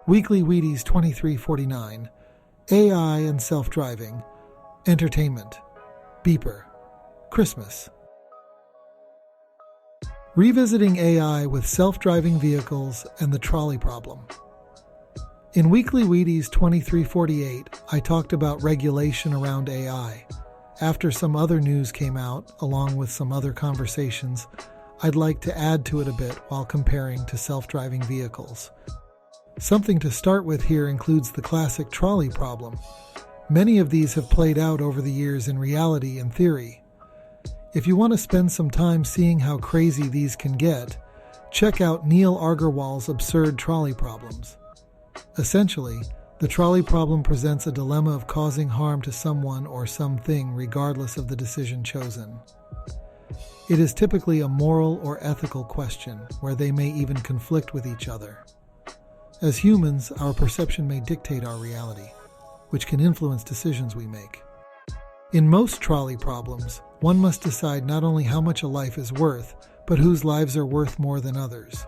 Weekly Wheaties 2349, AI and self-driving, entertainment, beeper, Christmas. Revisiting AI with self-driving vehicles and the trolley problem. In Weekly Wheaties 2348, I talked about regulation around AI. After some other news came out, along with some other conversations, I'd like to add to it a bit while comparing to self-driving vehicles. Something to start with here includes the classic trolley problem. Many of these have played out over the years in reality and theory. If you want to spend some time seeing how crazy these can get, check out Neil Agarwal's absurd trolley problems. Essentially, the trolley problem presents a dilemma of causing harm to someone or something regardless of the decision chosen. It is typically a moral or ethical question where they may even conflict with each other. As humans, our perception may dictate our reality, which can influence decisions we make. In most trolley problems, one must decide not only how much a life is worth, but whose lives are worth more than others.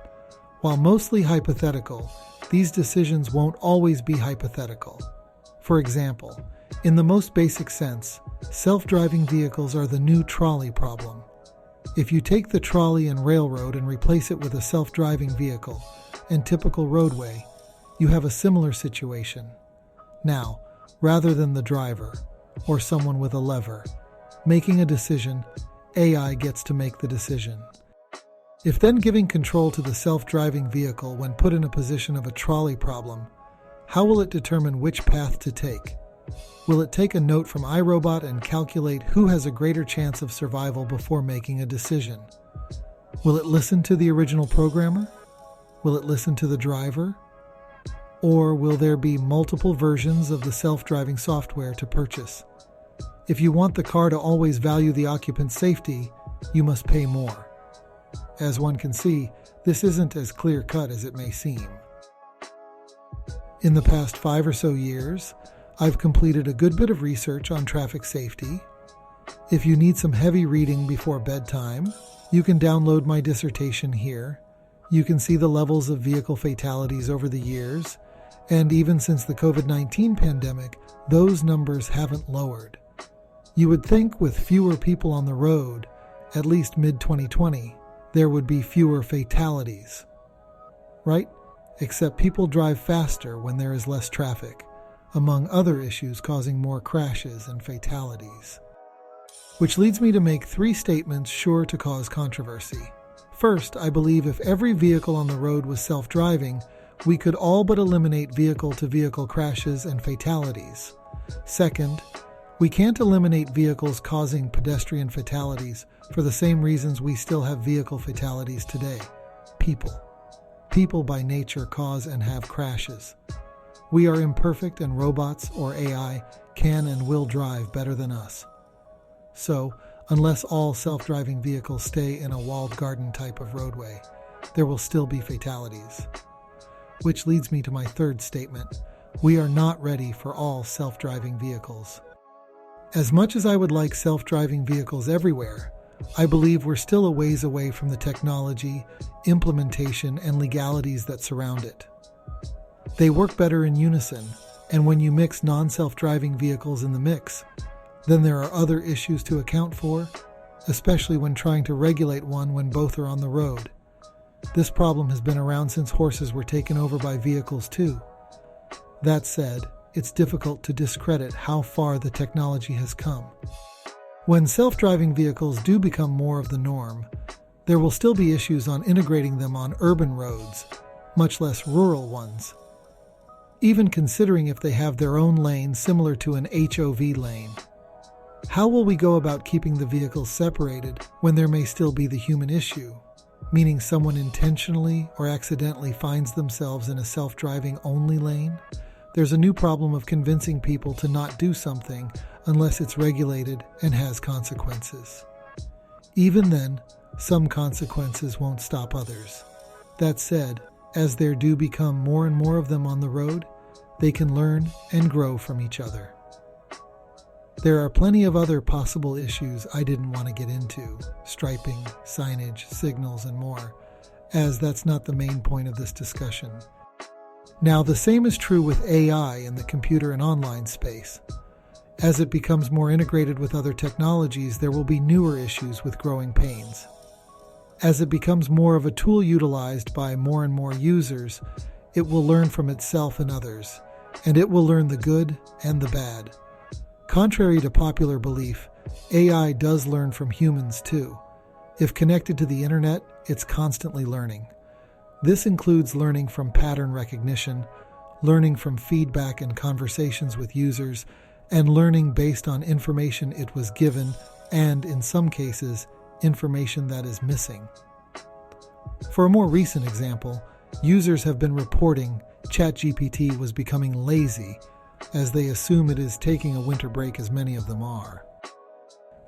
While mostly hypothetical, these decisions won't always be hypothetical. For example, in the most basic sense, self-driving vehicles are the new trolley problem. If you take the trolley and railroad and replace it with a self-driving vehicle and typical roadway, you have a similar situation. Now, rather than the driver, or someone with a lever, making a decision, AI gets to make the decision. If then giving control to the self-driving vehicle when put in a position of a trolley problem, how will it determine which path to take? Will it take a note from iRobot and calculate who has a greater chance of survival before making a decision? Will it listen to the original programmer? Will it listen to the driver? Or will there be multiple versions of the self-driving software to purchase? If you want the car to always value the occupant's safety, you must pay more. As one can see, this isn't as clear-cut as it may seem. In the past 5 or so years, I've completed a good bit of research on traffic safety. If you need some heavy reading before bedtime, you can download my dissertation here. You can see the levels of vehicle fatalities over the years, and even since the COVID-19 pandemic, those numbers haven't lowered. You would think with fewer people on the road, at least mid-2020, there would be fewer fatalities. Right? Except people drive faster when there is less traffic, among other issues causing more crashes and fatalities. Which leads me to make 3 statements sure to cause controversy. First, I believe if every vehicle on the road was self-driving, we could all but eliminate vehicle-to-vehicle crashes and fatalities. Second, we can't eliminate vehicles causing pedestrian fatalities for the same reasons we still have vehicle fatalities today. People. People by nature cause and have crashes. We are imperfect and robots or AI can and will drive better than us. So, unless all self-driving vehicles stay in a walled garden type of roadway, there will still be fatalities. Which leads me to my third statement. We are not ready for all self-driving vehicles. As much as I would like self-driving vehicles everywhere, I believe we're still a ways away from the technology, implementation, and legalities that surround it. They work better in unison, and when you mix non-self-driving vehicles in the mix, then there are other issues to account for, especially when trying to regulate one when both are on the road. This problem has been around since horses were taken over by vehicles too. That said, it's difficult to discredit how far the technology has come. When self-driving vehicles do become more of the norm, there will still be issues on integrating them on urban roads, much less rural ones. Even considering if they have their own lane similar to an HOV lane. How will we go about keeping the vehicles separated when there may still be the human issue, meaning someone intentionally or accidentally finds themselves in a self-driving only lane? There's a new problem of convincing people to not do something unless it's regulated and has consequences. Even then, some consequences won't stop others. That said, as there do become more and more of them on the road, they can learn and grow from each other. There are plenty of other possible issues I didn't want to get into, striping, signage, signals, and more, as that's not the main point of this discussion. Now, the same is true with AI in the computer and online space. As it becomes more integrated with other technologies, there will be newer issues with growing pains. As it becomes more of a tool utilized by more and more users, it will learn from itself and others, and it will learn the good and the bad. Contrary to popular belief, AI does learn from humans too. If connected to the internet, it's constantly learning. This includes learning from pattern recognition, learning from feedback and conversations with users, and learning based on information it was given and, in some cases, information that is missing. For a more recent example, users have been reporting ChatGPT was becoming lazy as they assume it is taking a winter break, as many of them are.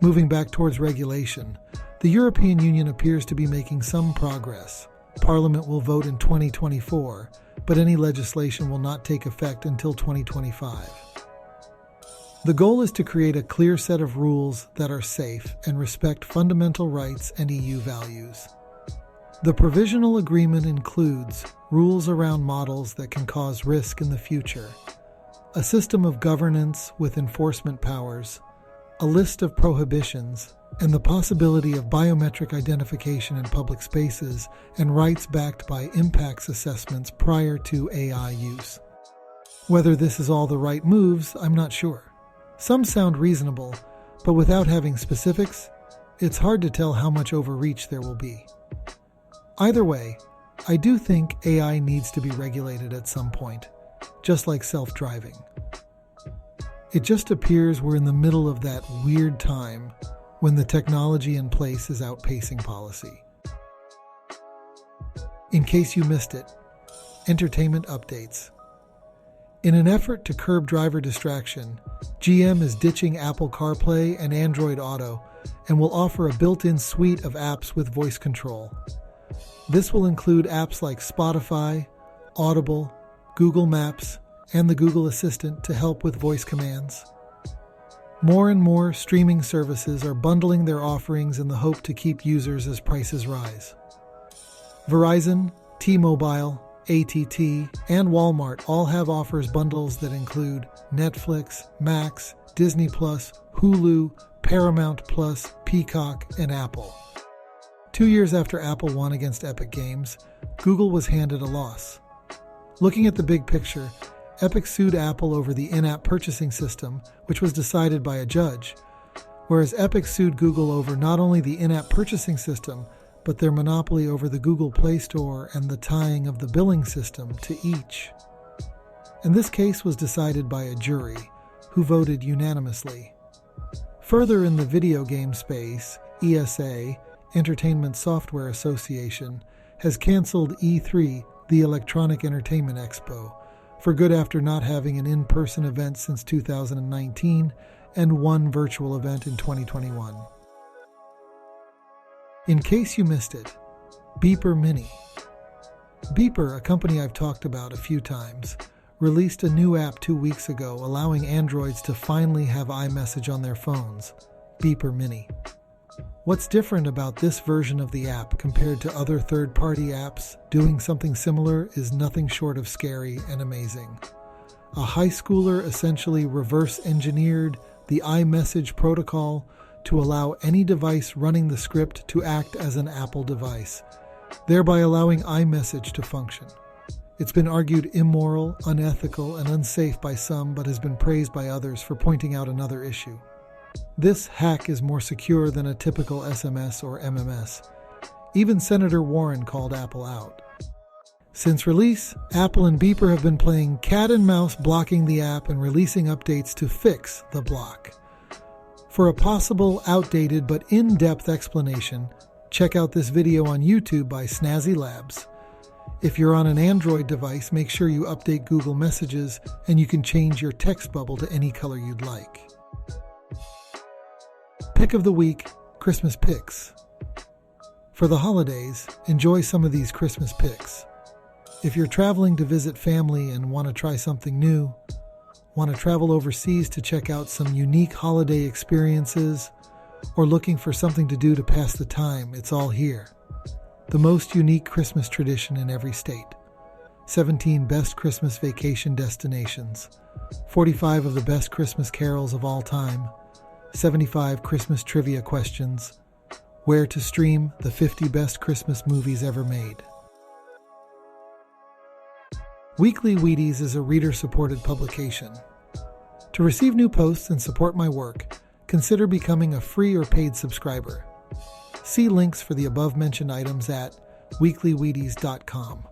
Moving back towards regulation, the European Union appears to be making some progress. Parliament will vote in 2024, but any legislation will not take effect until 2025. The goal is to create a clear set of rules that are safe and respect fundamental rights and EU values. The provisional agreement includes rules around models that can cause risk in the future, a system of governance with enforcement powers, a list of prohibitions, and the possibility of biometric identification in public spaces and rights backed by impacts assessments prior to AI use. Whether this is all the right moves, I'm not sure. Some sound reasonable, but without having specifics, it's hard to tell how much overreach there will be. Either way, I do think AI needs to be regulated at some point, just like self-driving. It just appears we're in the middle of that weird time when the technology in place is outpacing policy. In case you missed it, entertainment updates. In an effort to curb driver distraction, GM is ditching Apple CarPlay and Android Auto and will offer a built-in suite of apps with voice control. This will include apps like Spotify, Audible, Google Maps, and the Google Assistant to help with voice commands. More and more streaming services are bundling their offerings in the hope to keep users as prices rise. Verizon, T-Mobile, AT&T, and Walmart all have offers bundles that include Netflix, Max, Disney+, Hulu, Paramount+, Peacock, and Apple. 2 years after Apple won against Epic Games, Google was handed a loss. Looking at the big picture, Epic sued Apple over the in-app purchasing system, which was decided by a judge, whereas Epic sued Google over not only the in-app purchasing system, but their monopoly over the Google Play Store and the tying of the billing system to each. And this case was decided by a jury, who voted unanimously. Further in the video game space, ESA, Entertainment Software Association, has canceled E3, the Electronic Entertainment Expo, for good after not having an in-person event since 2019 and one virtual event in 2021. In case you missed it, Beeper Mini. Beeper, a company I've talked about a few times, released a new app 2 weeks ago allowing Androids to finally have iMessage on their phones, Beeper Mini. What's different about this version of the app compared to other third-party apps doing something similar is nothing short of scary and amazing. A high schooler essentially reverse-engineered the iMessage protocol to allow any device running the script to act as an Apple device, thereby allowing iMessage to function. It's been argued immoral, unethical, and unsafe by some, but has been praised by others for pointing out another issue. This hack is more secure than a typical SMS or MMS. Even Senator Warren called Apple out. Since release, Apple and Beeper have been playing cat and mouse blocking the app and releasing updates to fix the block. For a possible outdated but in-depth explanation, check out this video on YouTube by Snazzy Labs. If you're on an Android device, make sure you update Google Messages and you can change your text bubble to any color you'd like. Pick of the week, Christmas picks. For the holidays, enjoy some of these Christmas picks. If you're traveling to visit family and want to try something new, want to travel overseas to check out some unique holiday experiences, or looking for something to do to pass the time, it's all here. The most unique Christmas tradition in every state. 17 best Christmas vacation destinations, 45 of the best Christmas carols of all time, 75 Christmas trivia questions, where to stream the 50 best Christmas movies ever made. Weekly Wheaties is a reader-supported publication. To receive new posts and support my work, consider becoming a free or paid subscriber. See links for the above-mentioned items at weeklywheaties.com.